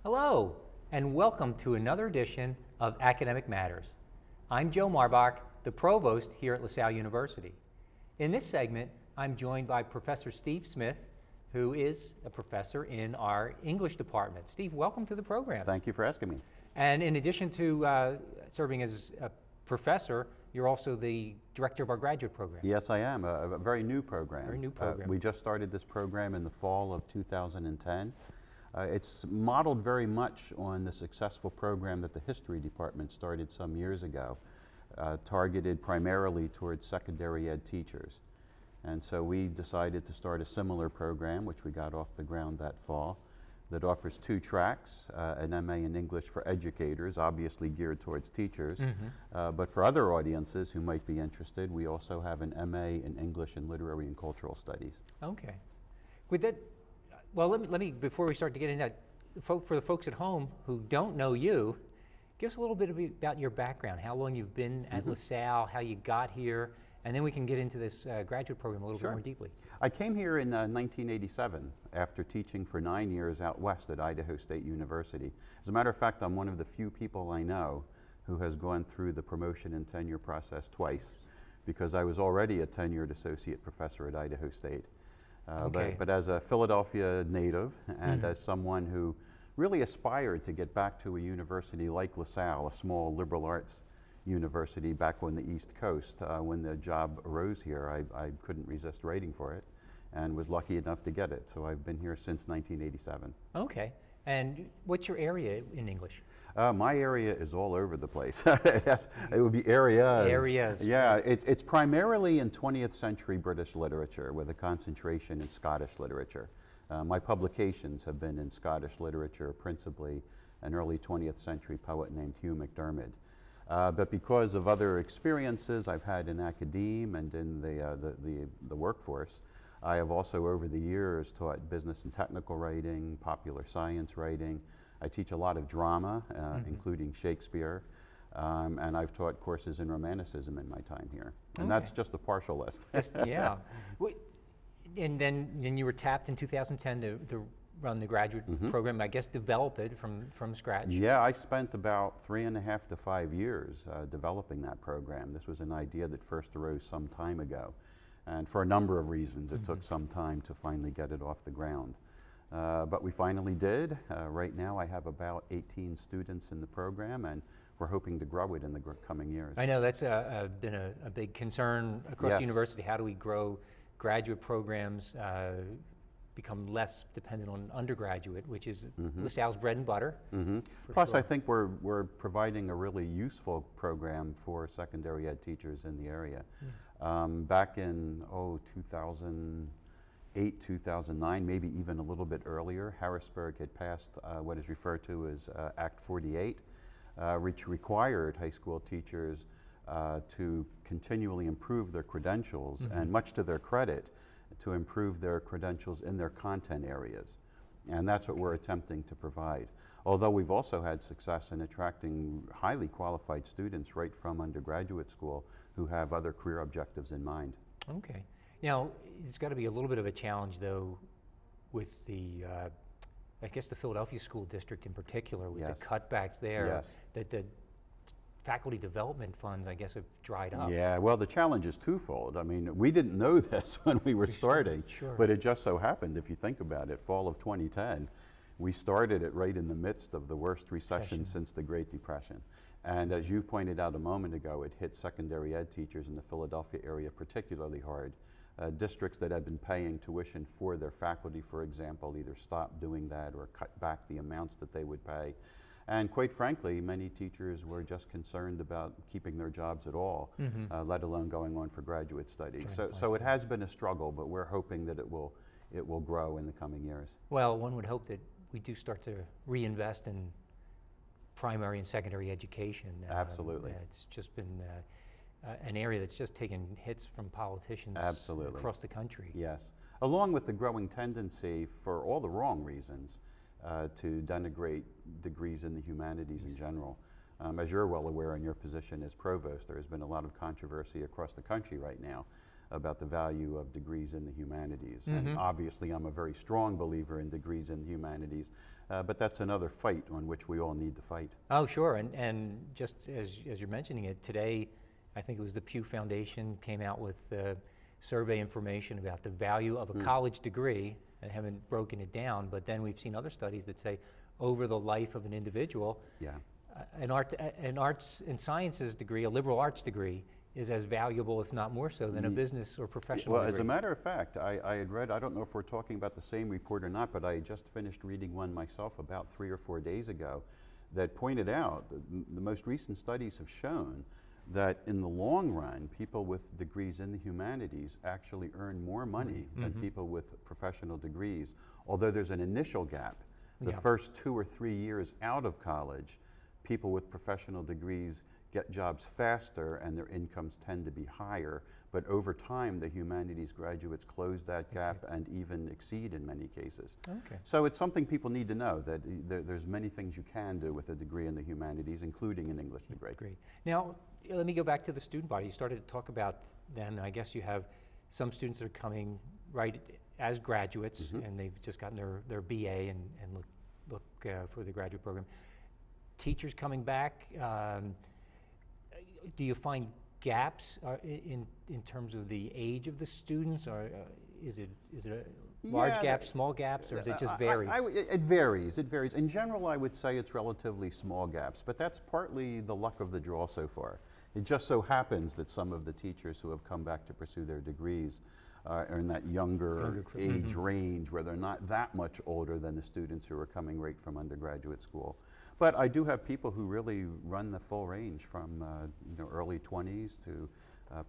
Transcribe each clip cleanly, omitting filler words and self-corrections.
Hello, and welcome to another edition of Academic Matters. I'm Joe Marbach, the Provost here at Salle University. In this segment, I'm joined by Professor Steve Smith, who is a professor in our English department. Steve, welcome to the program. Thank you for asking me. And in addition to serving as a professor, you're also the director of our graduate program. Yes, I am. A very new program. Very new program. We just started this program in the fall of 2010. It's modeled very much on the successful program that the history department started some years ago, targeted primarily towards secondary ed teachers. And so we decided to start a similar program, which we got off the ground that fall, that offers two tracks, an MA in English for educators, obviously geared towards teachers, but for other audiences who might be interested, we also have an MA in English and Literary and Cultural Studies. Okay. With that, well, let me before we start to get into that, for the folks at home who don't know you, give us a little bit about your background, how long you've been at LaSalle, how you got here, and then we can get into this graduate program a little bit more deeply. I came here in 1987 after teaching for 9 years out west at Idaho State University. As a matter of fact, I'm one of the few people I know who has gone through the promotion and tenure process twice, because I was already a tenured associate professor at Idaho State. But as a Philadelphia native and as someone who really aspired to get back to a university like LaSalle, a small liberal arts university back on the East Coast, when the job arose here, I couldn't resist writing for it and was lucky enough to get it. So I've been here since 1987. Okay. And what's your area in English? My area is all over the place. Yes, it would be areas. Areas. Yeah, it's primarily in 20th century British literature with a concentration in Scottish literature. My publications have been in Scottish literature, principally an early 20th century poet named Hugh MacDiarmid. But because of other experiences I've had in academia and in the workforce, I have also over the years taught business and technical writing, popular science writing. I teach a lot of drama, including Shakespeare, and I've taught courses in Romanticism in my time here. And that's just a partial list. Yeah. And then you were tapped in 2010 to run the graduate program, I guess develop it from scratch. Yeah, I spent about 3.5 to 5 years developing that program. This was an idea that first arose some time ago. And for a number of reasons, it took some time to finally get it off the ground. But we finally did. Right now I have about 18 students in the program, and we're hoping to grow it in the coming years. I know that's been a big concern across the university. How do we grow graduate programs, become less dependent on undergraduate, which is LaSalle's bread and butter. Plus, I think we're providing a really useful program for secondary ed teachers in the area. Back in 2008, 2009, maybe even a little bit earlier, Harrisburg had passed what is referred to as Act 48, which required high school teachers to continually improve their credentials, and much to their credit, to improve their credentials in their content areas. And that's what we're attempting to provide. Although we've also had success in attracting highly qualified students right from undergraduate school who have other career objectives in mind. Okay. Now, it's got to be a little bit of a challenge, though, with the, I guess the Philadelphia School District in particular, with the cutbacks there, that the faculty development funds, I guess, have dried up. Yeah, well, the challenge is twofold. I mean, we didn't know this when we were starting, but it just so happened, if you think about it, fall of 2010, we started it right in the midst of the worst recession since the Great Depression. And as you pointed out a moment ago, it hit secondary ed teachers in the Philadelphia area particularly hard. Districts that had been paying tuition for their faculty, for example, either stopped doing that or cut back the amounts that they would pay. And quite frankly, many teachers were just concerned about keeping their jobs at all, let alone going on for graduate studies. So it has been a struggle, but we're hoping that it will grow in the coming years. Well, one would hope that we do start to reinvest in primary and secondary education. Absolutely. It's just been an area that's just taken hits from politicians across the country. Yes, along with the growing tendency, for all the wrong reasons, to denigrate degrees in the humanities in general. As you're well aware in your position as provost, there has been a lot of controversy across the country right now about the value of degrees in the humanities. And obviously I'm a very strong believer in degrees in the humanities, but that's another fight on which we all need to fight. Oh, sure, and just as you're mentioning it, today, I think it was the Pew Foundation came out with survey information about the value of a college degree. I haven't broken it down, but then we've seen other studies that say over the life of an individual, an arts and sciences degree, a liberal arts degree, is as valuable, if not more so, than a business or professional degree. Well, as a matter of fact, I had read, I don't know if we're talking about the same report or not, but I just finished reading one myself about 3 or 4 days ago that pointed out that the most recent studies have shown that in the long run, people with degrees in the humanities actually earn more money than people with professional degrees, although there's an initial gap. The first 2 or 3 years out of college, people with professional degrees get jobs faster and their incomes tend to be higher, but over time the humanities graduates close that gap and even exceed in many cases. So it's something people need to know, that there's many things you can do with a degree in the humanities, including an English degree. Great. Now, let me go back to the student body. You started to talk about them, and I guess you have some students that are coming right as graduates, and they've just gotten their BA and look for the graduate program. Teachers coming back, do you find gaps in terms of the age of the students, or is it large gaps, small gaps, or does it just vary? It varies. It varies. In general, I would say it's relatively small gaps, but that's partly the luck of the draw so far. It just so happens that some of the teachers who have come back to pursue their degrees are in that younger age range where they're not that much older than the students who are coming right from undergraduate school. But I do have people who really run the full range from early 20s to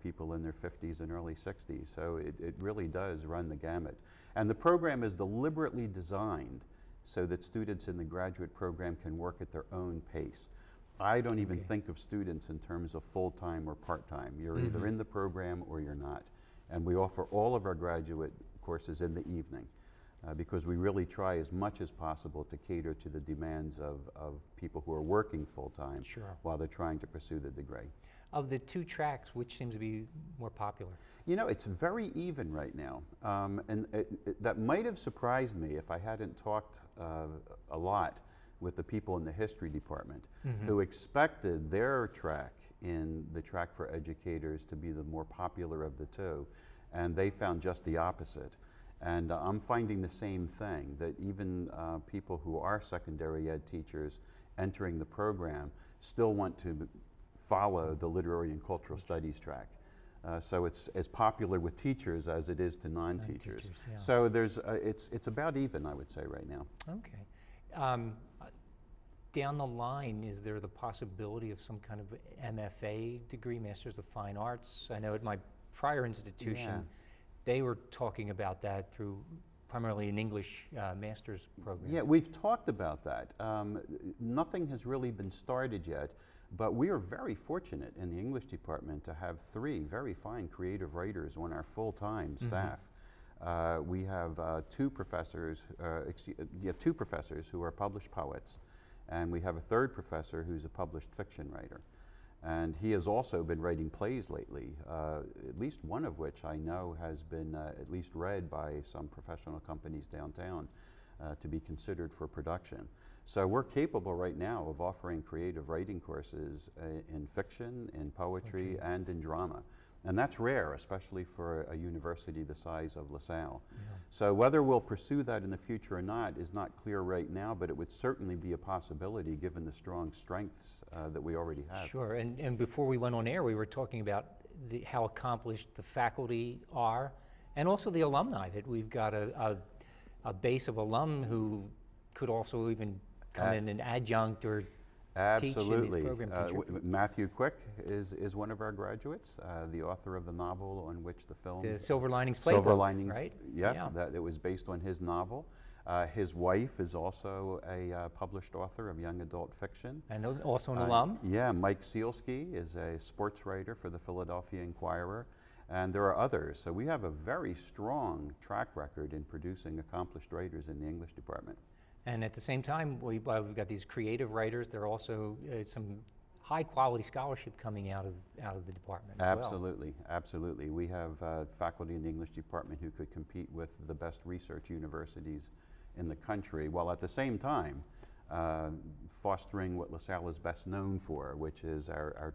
people in their 50s and early 60s. So it really does run the gamut. And the program is deliberately designed so that students in the graduate program can work at their own pace. I don't even think of students in terms of full-time or part-time. You're either in the program or you're not. And we offer all of our graduate courses in the evening because we really try as much as possible to cater to the demands of people who are working full-time while they're trying to pursue the degree. Of the two tracks, which seems to be more popular? You know, it's very even right now. And that might have surprised me if I hadn't talked a lot with the people in the history department who expected their track in the track for educators to be the more popular of the two, and they found just the opposite. And I'm finding the same thing, that even people who are secondary ed teachers entering the program still want to follow the literary and cultural studies track. So it's as popular with teachers as it is to non-teachers. So there's, it's about even, I would say, right now. Okay. Down the line, is there the possibility of some kind of MFA degree, Masters of Fine Arts? I know at my prior institution, they were talking about that through primarily an English master's program. Yeah, we've talked about that. Nothing has really been started yet, but we are very fortunate in the English department to have 3 very fine creative writers on our full-time staff. We have two professors who are published poets, and we have a 3rd professor who's a published fiction writer. And he has also been writing plays lately, at least one of which I know has been at least read by some professional companies downtown to be considered for production. So we're capable right now of offering creative writing courses in fiction, in poetry, and in drama. And that's rare, especially for a university the size of LaSalle. So whether we'll pursue that in the future or not is not clear right now, but it would certainly be a possibility given the strong strengths that we already have. Sure, and before we went on air, we were talking about how accomplished the faculty are, and also the alumni, that we've got a base of alum who could also even come in an adjunct or Absolutely. teach in these programs. Matthew Quick is one of our graduates, the author of the novel on which the film... The Silver Linings Playbook, Silver Linings, right? Yes, it was based on his novel. His wife is also a published author of young adult fiction. And also an alum? Yeah, Mike Sealski is a sports writer for the Philadelphia Inquirer. And there are others. So we have a very strong track record in producing accomplished writers in the English department. And at the same time, we've got these creative writers. There are also some high quality scholarship coming out of the department as well. Absolutely, absolutely. We have faculty in the English department who could compete with the best research universities in the country, while at the same time fostering what LaSalle is best known for, which is our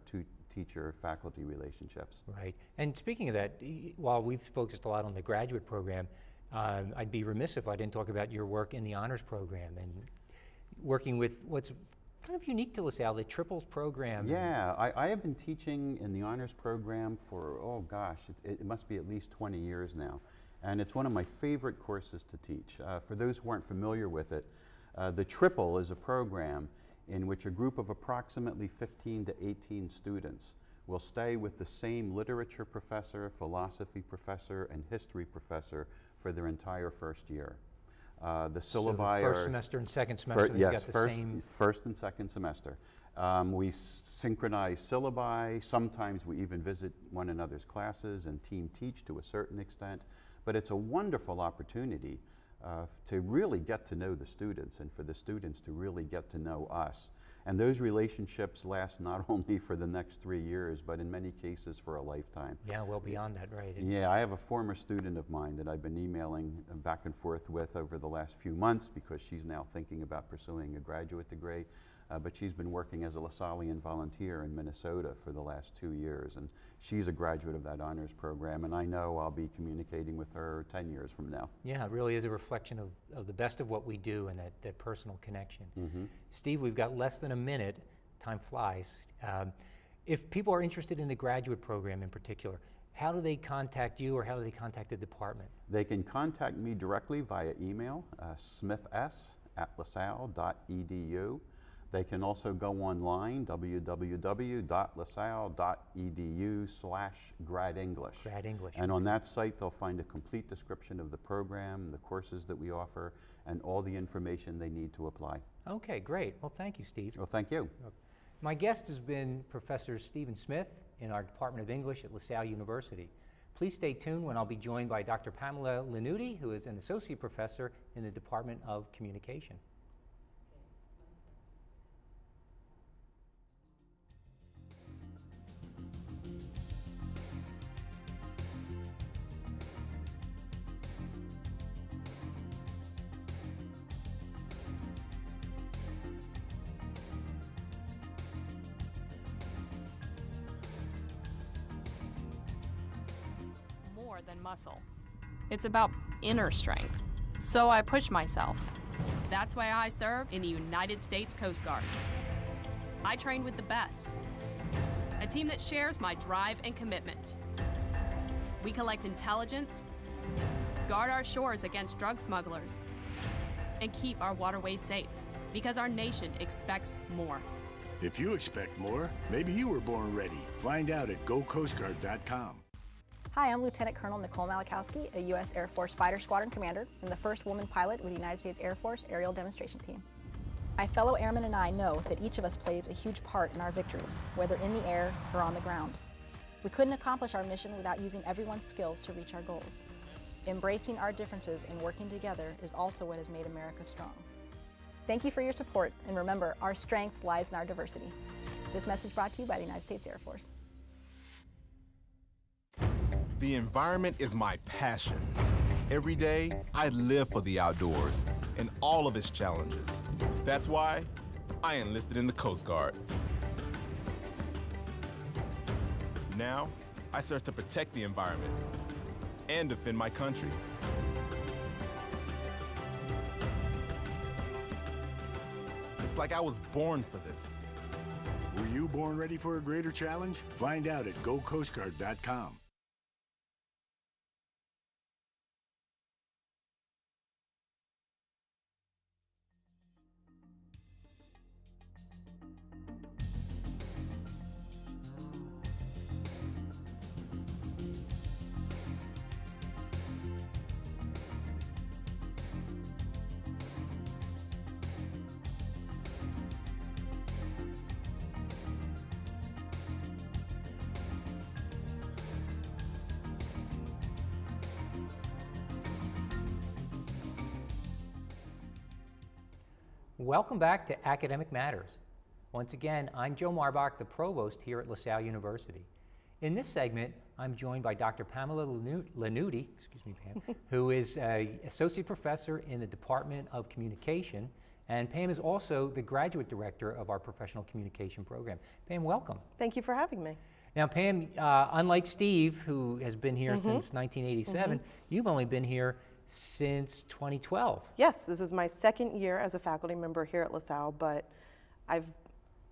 teacher-faculty relationships. Right. And speaking of that, while we've focused a lot on the graduate program, I'd be remiss if I didn't talk about your work in the honors program and working with what's kind of unique to LaSalle, the triples program. Yeah, I have been teaching in the honors program for, oh gosh, it must be at least 20 years now. And it's one of my favorite courses to teach. For those who aren't familiar with it, the triple is a program in which a group of approximately 15 to 18 students will stay with the same literature professor, philosophy professor, and history professor for their entire first year. The syllabi are first semester and second semester. Yes, first and second semester. We synchronize syllabi. Sometimes we even visit one another's classes and team teach to a certain extent. But it's a wonderful opportunity to really get to know the students and for the students to really get to know us. And those relationships last not only for the next 3 years, but in many cases for a lifetime. Yeah, well beyond that, right? Yeah, I have a former student of mine that I've been emailing back and forth with over the last few months because she's now thinking about pursuing a graduate degree. But she's been working as a LaSallian volunteer in Minnesota for the last 2 years, and she's a graduate of that honors program, and I know I'll be communicating with her 10 years from now. Yeah, it really is a reflection of the best of what we do and that personal connection. Mm-hmm. Steve, we've got less than a minute. Time flies. If people are interested in the graduate program in particular, how do they contact you or how do they contact the department? They can contact me directly via email, smiths@lasalle.edu. They can also go online, www.lasalle.edu/GradEnglish. Grad English. And on that site, they'll find a complete description of the program, the courses that we offer, and all the information they need to apply. Okay, great. Well, thank you, Steve. Well, thank you. My guest has been Professor Stephen Smith in our Department of English at LaSalle University. Please stay tuned when I'll be joined by Dr. Pamela Lannutti, who is an associate professor in the Department of Communication. More than muscle. It's about inner strength. So I push myself. That's why I serve in the United States Coast Guard. I train with the best, a team that shares my drive and commitment. We collect intelligence, guard our shores against drug smugglers, and keep our waterways safe because our nation expects more. If you expect more, maybe you were born ready. Find out at gocoastguard.com. Hi, I'm Lieutenant Colonel Nicole Malachowski, a U.S. Air Force Fighter Squadron Commander and the first woman pilot with the United States Air Force Aerial Demonstration Team. My fellow airmen and I know that each of us plays a huge part in our victories, whether in the air or on the ground. We couldn't accomplish our mission without using everyone's skills to reach our goals. Embracing our differences and working together is also what has made America strong. Thank you for your support, and remember, our strength lies in our diversity. This message brought to you by the United States Air Force. The environment is my passion. Every day, I live for the outdoors and all of its challenges. That's why I enlisted in the Coast Guard. Now, I serve to protect the environment and defend my country. It's like I was born for this. Were you born ready for a greater challenge? Find out at gocoastguard.com. Welcome back to Academic Matters. Once again, I'm Joe Marbach, the Provost here at LaSalle University. In this segment, I'm joined by Dr. Pamela Lannutti, excuse me, Pam, who is an Associate Professor in the Department of Communication, and Pam is also the Graduate Director of our Professional Communication Program. Pam, welcome. Thank you for having me. Now, Pam, unlike Steve, who has been here since 1987, you've only been here since 2012. Yes, this is my second year as a faculty member here at LaSalle, but I've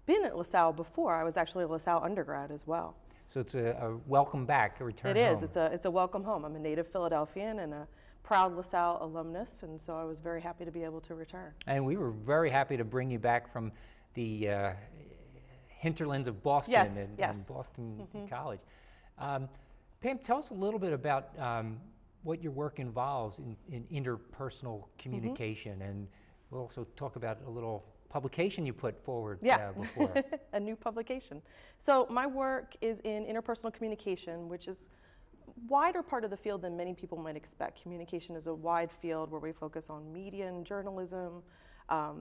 been at LaSalle before. I was actually a LaSalle undergrad as well. So it's a welcome back, a return home. It is. It's a welcome home. I'm a native Philadelphian and a proud LaSalle alumnus, and so I was very happy to be able to return. And we were very happy to bring you back from the hinterlands of Boston and Boston College. Pam, tell us a little bit about what your work involves in interpersonal communication, and we'll also talk about a little publication you put forward before. A new publication. So my work is in interpersonal communication, which is a wider part of the field than many people might expect. Communication is a wide field where we focus on media and journalism.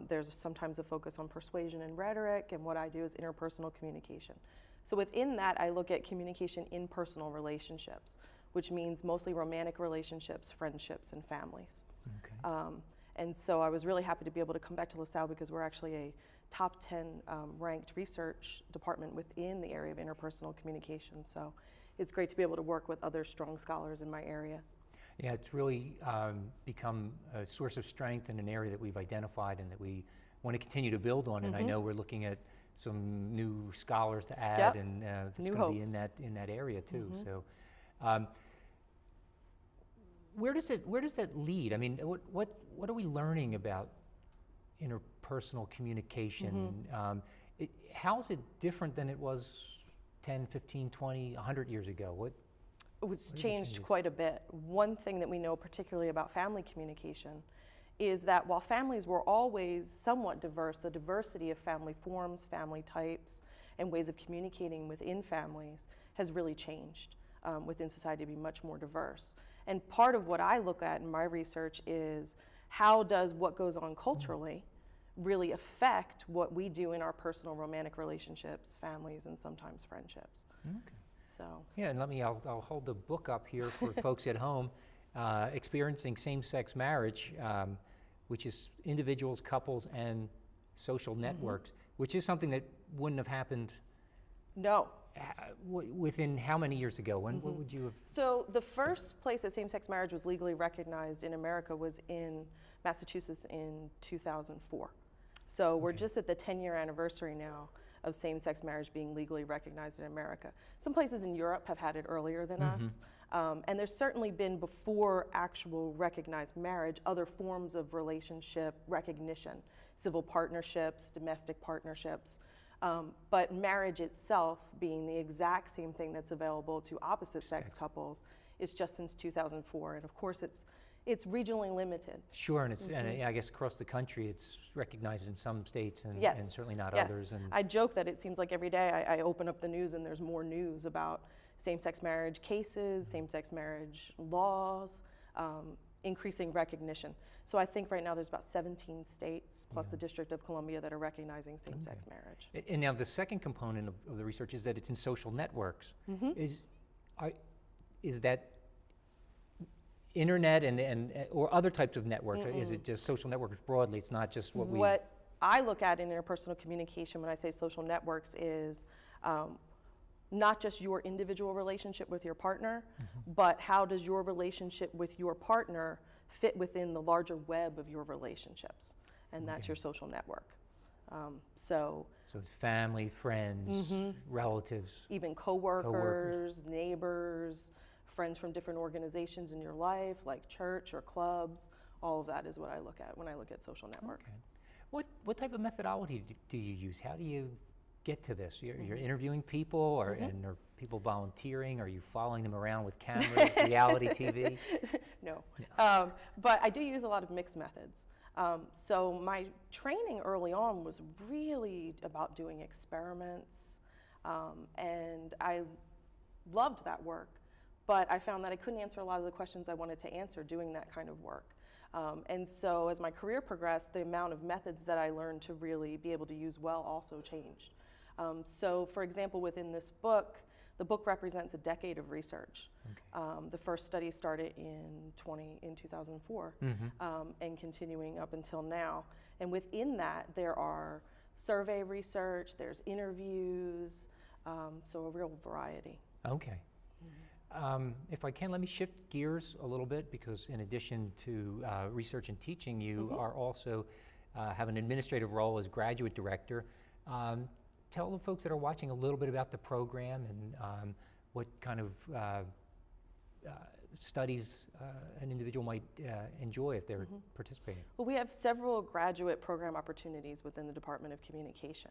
There's sometimes a focus on persuasion and rhetoric, and what I do is interpersonal communication. So within that, I look at communication in personal relationships, which means mostly romantic relationships, friendships, and families. Okay. And so I was really happy to be able to come back to LaSalle because we're actually a top 10 ranked research department within the area of interpersonal communication. So it's great to be able to work with other strong scholars in my area. Yeah, it's really become a source of strength in an area that we've identified and that we want to continue to build on. And I know we're looking at some new scholars to add, and it's going to be in that area too. So, where does that lead? I mean, what are we learning about interpersonal communication? How is it different than it was 10, 15, 20, 100 years ago? It's changed quite a bit. One thing that we know particularly about family communication is that while families were always somewhat diverse, the diversity of family forms, family types, and ways of communicating within families has really changed within society to be much more diverse. And part of what I look at in my research is how does what goes on culturally really affect what we do in our personal romantic relationships, families, and sometimes friendships. Okay. So. Yeah, and I'll hold the book up here for folks at home. Experiencing Same-Sex Marriage, which is individuals, couples, and social networks, which is something that wouldn't have happened. No. Within how many years ago? When would you have? So the first place that same-sex marriage was legally recognized in America was in Massachusetts in 2004. So we're just at the 10-year anniversary now of same-sex marriage being legally recognized in America. Some places in Europe have had it earlier than us. And there's certainly been, before actual recognized marriage, other forms of relationship recognition, civil partnerships, domestic partnerships. But marriage itself, being the exact same thing that's available to opposite sex couples, is just since 2004. And of course, it's regionally limited. Sure, and it's and I guess across the country, it's recognized in some states and, yes. and certainly not yes. others. And I joke that it seems like every day I open up the news and there's more news about same-sex marriage cases, same-sex marriage laws, increasing recognition. So I think right now there's about 17 states plus the District of Columbia that are recognizing same-sex marriage. And now the second component of the research is that it's in social networks. Is that internet and or other types of networks? Or is it just social networks broadly? It's not just what we... What I look at in interpersonal communication when I say social networks is not just your individual relationship with your partner, but how does your relationship with your partner fit within the larger web of your relationships? And that's your social network. So it's family, friends, relatives. Even coworkers, neighbors, friends from different organizations in your life, like church or clubs. All of that is what I look at when I look at social networks. Okay. What type of methodology do you use? How do you get to this? You're interviewing people, and are people volunteering? Are you following them around with cameras, reality TV? No. But I do use a lot of mixed methods. So my training early on was really about doing experiments, and I loved that work, but I found that I couldn't answer a lot of the questions I wanted to answer doing that kind of work. And so as my career progressed, the amount of methods that I learned to really be able to use well also changed. So for example, within this book, the book represents a decade of research. Okay. The first study started in 2004 and continuing up until now. And within that, there are survey research, there's interviews, so a real variety. Okay. If I can, let me shift gears a little bit, because in addition to research and teaching, you are also have an administrative role as graduate director. Tell the folks that are watching a little bit about the program and what kind of studies an individual might enjoy if they're participating. Well, we have several graduate program opportunities within the Department of Communication.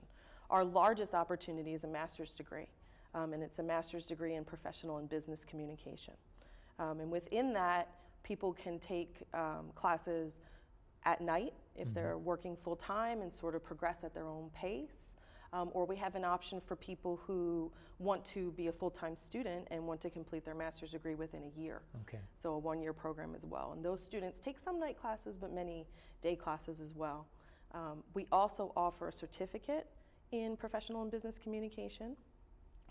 Our largest opportunity is a master's degree, and it's a master's degree in professional and business communication. And within that, people can take classes at night if they're working full time and sort of progress at their own pace. Or we have an option for people who want to be a full-time student and want to complete their master's degree within a year. Okay. So a one-year program as well. And those students take some night classes, but many day classes as well. We also offer a certificate in professional and business communication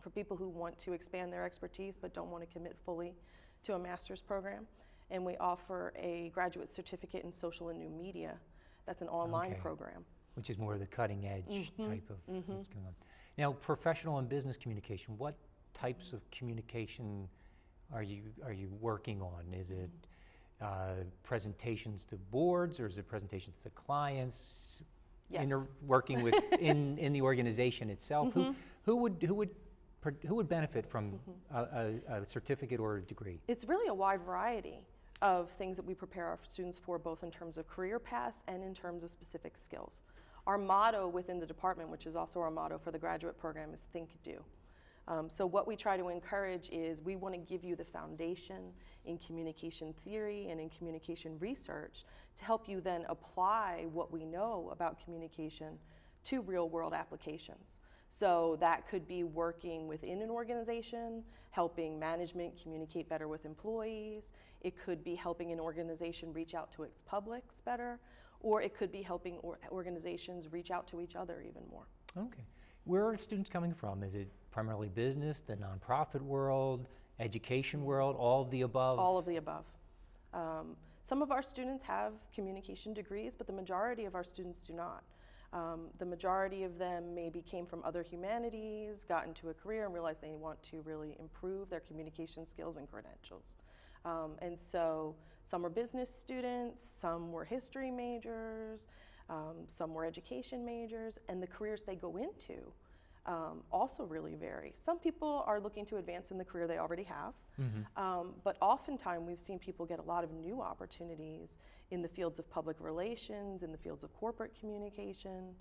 for people who want to expand their expertise but don't want to commit fully to a master's program. And we offer a graduate certificate in social and new media. That's an online program. Which is more of the cutting edge type of what's going on. Now, professional and business communication, what types of communication are you working on? Is it presentations to boards, or is it presentations to clients? Yes. Working with in the organization itself, who would benefit from a certificate or a degree? It's really a wide variety of things that we prepare our students for, both in terms of career paths and in terms of specific skills. Our motto within the department, which is also our motto for the graduate program, is think, do. So what we try to encourage is we want to give you the foundation in communication theory and in communication research to help you then apply what we know about communication to real world applications. So that could be working within an organization, helping management communicate better with employees. It could be helping an organization reach out to its publics better, or it could be helping organizations reach out to each other even more. Okay. Where are students coming from? Is it primarily business, the nonprofit world, education world, all of the above? All of the above. Some of our students have communication degrees, but the majority of our students do not. The majority of them maybe came from other humanities, got into a career and realized they want to really improve their communication skills and credentials. And so some were business students, some were history majors, some were education majors, and the careers they go into also really vary. Some people are looking to advance in the career they already have, but oftentimes we've seen people get a lot of new opportunities in the fields of public relations, in the fields of corporate communication,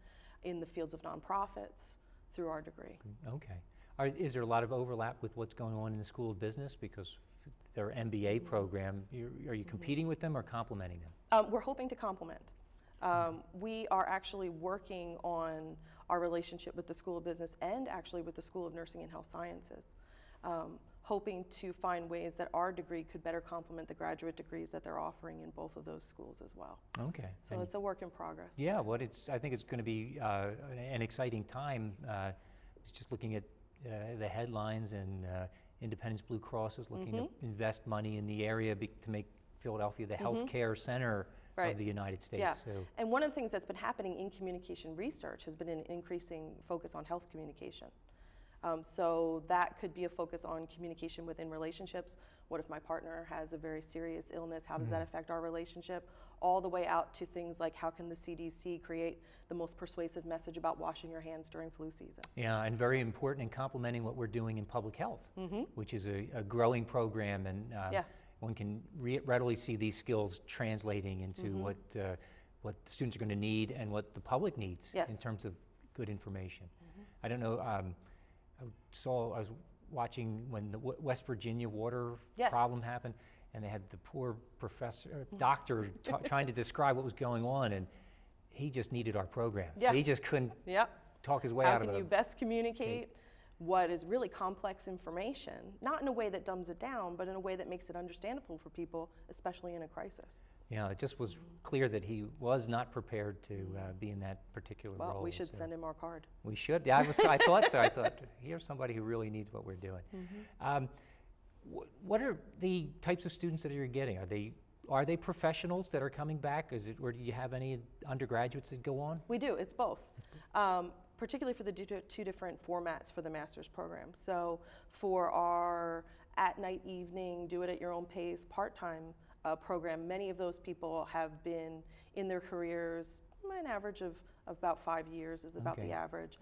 in the fields of nonprofits through our degree. Okay. Is there a lot of overlap with what's going on in the School of Business? Because their MBA program, are you competing with them or complementing them? We're hoping to complement. We are actually working on our relationship with the School of Business and actually with the School of Nursing and Health Sciences, hoping to find ways that our degree could better complement the graduate degrees that they're offering in both of those schools as well. Okay. So it's a work in progress. Yeah, well, I think it's going to be an exciting time. Just looking at the headlines, and Independence Blue Cross is looking to invest money in the area to make Philadelphia the healthcare center of the United States. Yeah. So. And one of the things that's been happening in communication research has been an increasing focus on health communication. So that could be a focus on communication within relationships. What if my partner has a very serious illness? How does that affect our relationship? All the way out to things like, how can the CDC create the most persuasive message about washing your hands during flu season? Yeah, and very important in complementing what we're doing in public health, which is a growing program, and one can readily see these skills translating into what the students are going to need and what the public needs in terms of good information. I don't know, I was watching when the West Virginia water problem happened, and they had the poor doctor trying to describe what was going on, and he just needed our program. He just couldn't talk his way out of it. How can you best communicate what is really complex information, not in a way that dumbs it down, but in a way that makes it understandable for people, especially in a crisis? You know, it just was clear that he was not prepared to be in that particular role. Well, we should so send him our card. We should. Yeah, I thought so. I thought, here's somebody who really needs what we're doing. What are the types of students that you're getting? Are they professionals that are coming back? Or do you have any undergraduates that go on? We do. It's both. Particularly for the two different formats for the master's program. So for our at-night evening, do it at your own pace, part-time program, many of those people have been in their careers, an average of about 5 years is about the average.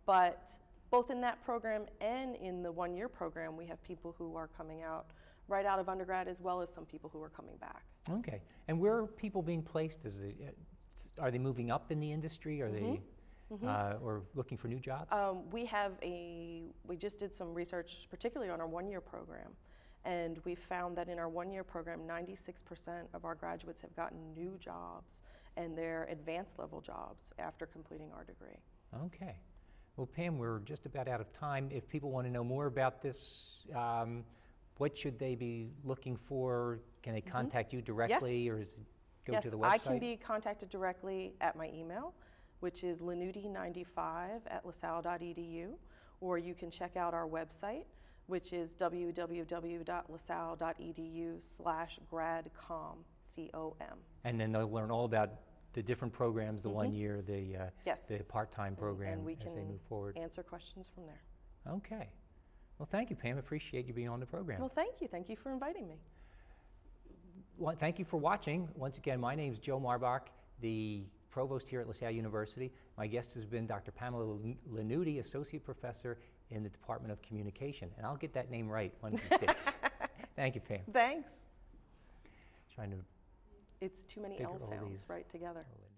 But both in that program and in the one-year program, we have people who are coming out right out of undergrad, as well as some people who are coming back. Okay. And where are people being placed? Are they moving up in the industry? Are they or looking for new jobs? We just did some research, particularly on our one-year program, and we found that in our one-year program, 96% of our graduates have gotten new jobs, and they're advanced level jobs after completing our degree. Okay. Well, Pam, we're just about out of time. If people want to know more about this, what should they be looking for? Can they contact you directly, or is it go to the website? Yes, I can be contacted directly at my email, which is lannutti95@lasalle.edu, or you can check out our website, which is www.lasalle.edu/gradcom, C-O-M. And then they'll learn all about the different programs, the 1 year, the part-time program, and we as can they move forward. Answer questions from there. Okay. Well, thank you, Pam. Appreciate you being on the program. Well, thank you. Thank you for inviting me. Well, thank you for watching. Once again, my name is Joe Marbach, the Provost here at LaSalle University. My guest has been Dr. Pamela Lannutti, Associate Professor in the Department of Communication. And I'll get that name right one of these days. Thank you, Pam. Thanks. Trying to It's too many figure L all sounds these- right together. all